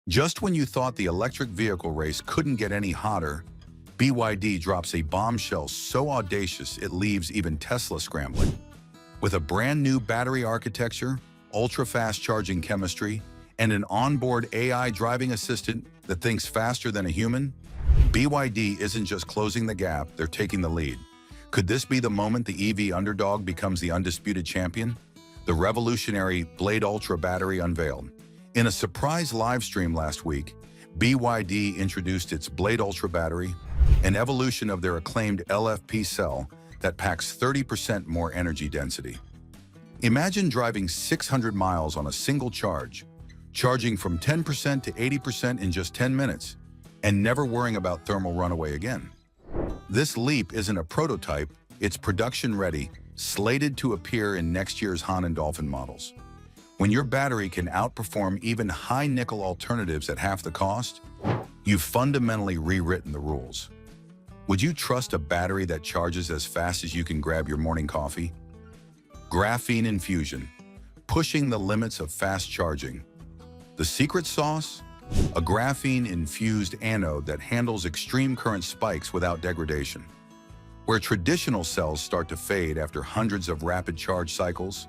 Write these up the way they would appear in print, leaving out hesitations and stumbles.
Just when you thought the electric vehicle race couldn't get any hotter, BYD drops a bombshell so audacious it leaves even Tesla scrambling. With a brand new battery architecture, ultra-fast charging chemistry, and an onboard AI driving assistant that thinks faster than a human, BYD isn't just closing the gap, they're taking the lead. Could this be the moment the EV underdog becomes the undisputed champion? The revolutionary Blade Ultra battery unveiled. In a surprise live stream last week, BYD introduced its Blade Ultra battery, an evolution of their acclaimed LFP cell that packs 30% more energy density. Imagine driving 600 miles on a single charge, charging from 10% to 80% in just 10 minutes, and never worrying about thermal runaway again. This leap isn't a prototype, it's production-ready, slated to appear in next year's Han and Dolphin models. When your battery can outperform even high-nickel alternatives at half the cost, you've fundamentally rewritten the rules. Would you trust a battery that charges as fast as you can grab your morning coffee? Graphene infusion, pushing the limits of fast charging. The secret sauce? A graphene-infused anode that handles extreme current spikes without degradation. Where traditional cells start to fade after hundreds of rapid charge cycles,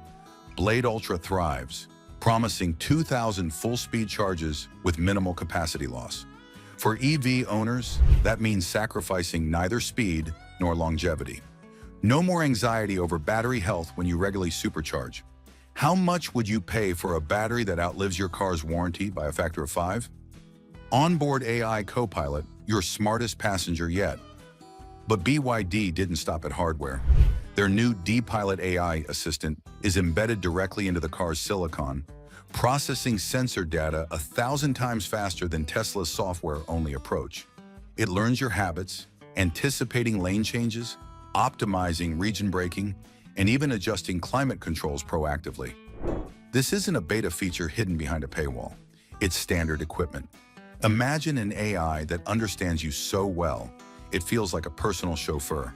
Blade Ultra thrives, promising 2,000 full-speed charges with minimal capacity loss. For EV owners, that means sacrificing neither speed nor longevity. No more anxiety over battery health when you regularly supercharge. How much would you pay for a battery that outlives your car's warranty by a factor of 5? Onboard AI co-pilot, your smartest passenger yet. But BYD didn't stop at hardware. Their new D-Pilot AI assistant is embedded directly into the car's silicon, processing sensor data 1,000 times faster than Tesla's software-only approach. It learns your habits, anticipating lane changes, optimizing region braking, and even adjusting climate controls proactively. This isn't a beta feature hidden behind a paywall. It's standard equipment. Imagine an AI that understands you so well, it feels like a personal chauffeur.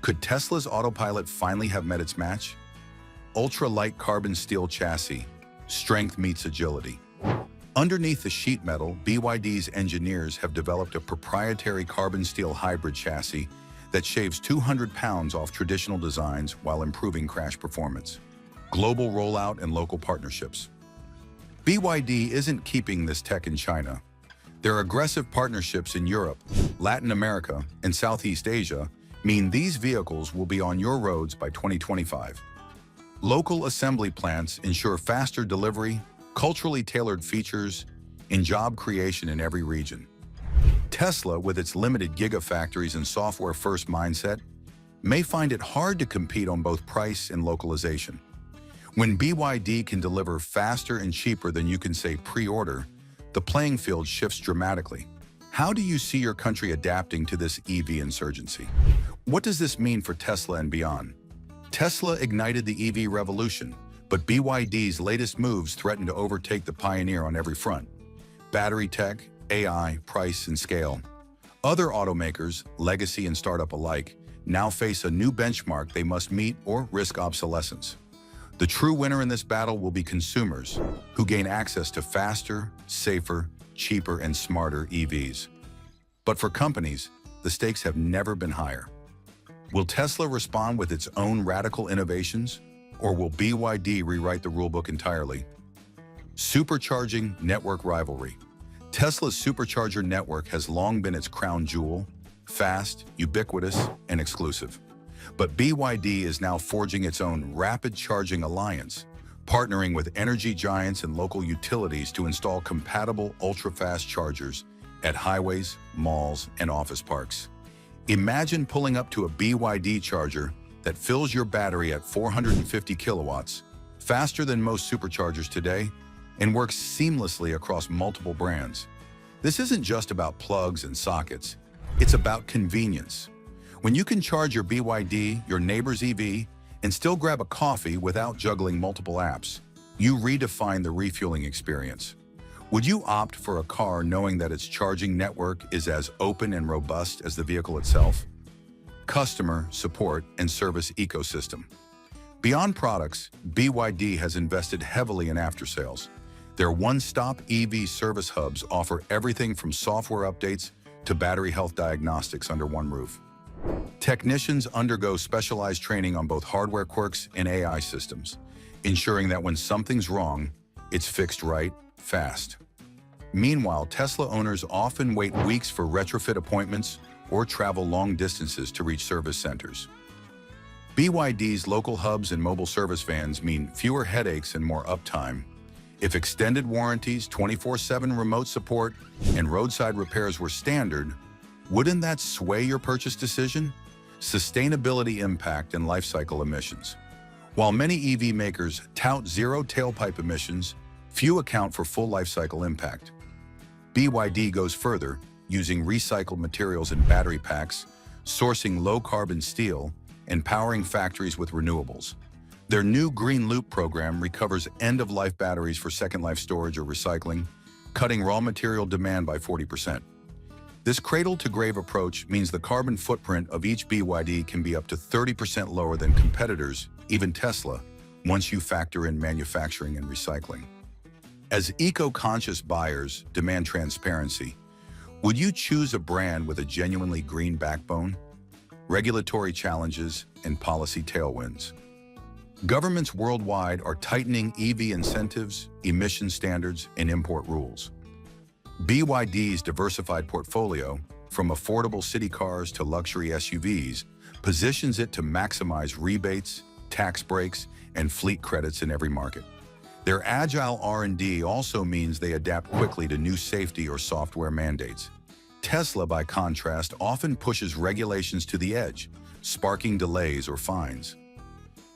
Could Tesla's autopilot finally have met its match? Ultra-light carbon steel chassis, strength meets agility. Underneath the sheet metal, BYD's engineers have developed a proprietary carbon steel hybrid chassis that shaves 200 pounds off traditional designs while improving crash performance. Global rollout and local partnerships. BYD isn't keeping this tech in China. Their aggressive partnerships in Europe, Latin America, and Southeast Asia mean these vehicles will be on your roads by 2025. Local assembly plants ensure faster delivery, culturally tailored features, and job creation in every region. Tesla, with its limited gigafactories and software-first mindset, may find it hard to compete on both price and localization. When BYD can deliver faster and cheaper than you can say pre-order, the playing field shifts dramatically. How do you see your country adapting to this EV insurgency? What does this mean for Tesla and beyond? Tesla ignited the EV revolution, but BYD's latest moves threaten to overtake the pioneer on every front. Battery tech, AI, price, and scale. Other automakers, legacy and startup alike, now face a new benchmark they must meet or risk obsolescence. The true winner in this battle will be consumers, who gain access to faster, safer, cheaper, and smarter EVs. But for companies, the stakes have never been higher. Will Tesla respond with its own radical innovations, or will BYD rewrite the rulebook entirely? Supercharging network rivalry. Tesla's supercharger network has long been its crown jewel, fast, ubiquitous, and exclusive. But BYD is now forging its own rapid charging alliance, partnering with energy giants and local utilities to install compatible ultra-fast chargers at highways, malls, and office parks. Imagine pulling up to a BYD charger that fills your battery at 450 kilowatts, faster than most superchargers today, and works seamlessly across multiple brands. This isn't just about plugs and sockets, it's about convenience. When you can charge your BYD, your neighbor's EV, and still grab a coffee without juggling multiple apps, you redefine the refueling experience. Would you opt for a car knowing that its charging network is as open and robust as the vehicle itself? Customer, support, and service ecosystem. Beyond products, BYD has invested heavily in after-sales. Their one-stop EV service hubs offer everything from software updates to battery health diagnostics under one roof. Technicians undergo specialized training on both hardware quirks and AI systems, ensuring that when something's wrong, it's fixed right, fast. Meanwhile, Tesla owners often wait weeks for retrofit appointments or travel long distances to reach service centers. BYD's local hubs and mobile service vans mean fewer headaches and more uptime. If extended warranties, 24/7 remote support, and roadside repairs were standard, wouldn't that sway your purchase decision? Sustainability impact and life cycle emissions. While many EV makers tout zero tailpipe emissions, few account for full life cycle impact. BYD goes further, using recycled materials in battery packs, sourcing low-carbon steel, and powering factories with renewables. Their new Green Loop program recovers end-of-life batteries for second-life storage or recycling, cutting raw material demand by 40%. This cradle-to-grave approach means the carbon footprint of each BYD can be up to 30% lower than competitors, even Tesla, once you factor in manufacturing and recycling. As eco-conscious buyers demand transparency, would you choose a brand with a genuinely green backbone, regulatory challenges, and policy tailwinds? Governments worldwide are tightening EV incentives, emission standards, and import rules. BYD's diversified portfolio, from affordable city cars to luxury SUVs, positions it to maximize rebates, tax breaks, and fleet credits in every market. Their agile R&D also means they adapt quickly to new safety or software mandates. Tesla, by contrast, often pushes regulations to the edge, sparking delays or fines.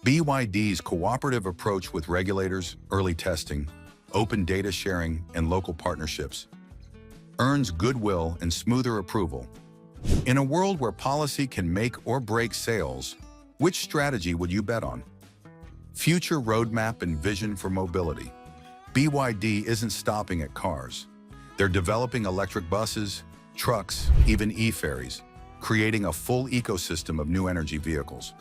BYD's cooperative approach with regulators, early testing, open data sharing, and local partnerships earns goodwill and smoother approval. In a world where policy can make or break sales, which strategy would you bet on? Future roadmap and vision for mobility. BYD isn't stopping at cars. They're developing electric buses, trucks, even e-ferries, creating a full ecosystem of new energy vehicles.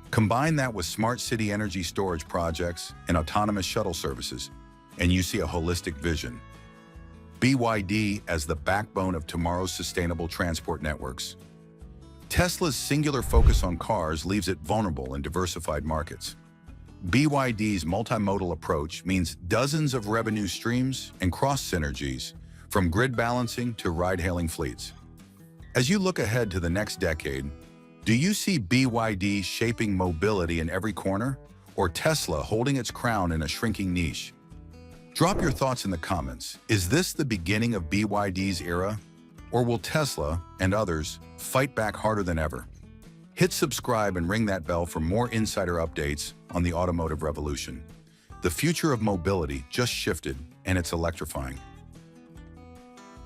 Combine that with smart city energy storage projects and autonomous shuttle services, and you see a holistic vision. BYD as the backbone of tomorrow's sustainable transport networks. Tesla's singular focus on cars leaves it vulnerable in diversified markets. BYD's multimodal approach means dozens of revenue streams and cross-synergies, from grid balancing to ride-hailing fleets. As you look ahead to the next decade, do you see BYD shaping mobility in every corner, or Tesla holding its crown in a shrinking niche? Drop your thoughts in the comments. Is this the beginning of BYD's era, or will Tesla and others fight back harder than ever? Hit subscribe and ring that bell for more insider updates on the automotive revolution. The future of mobility just shifted, and it's electrifying.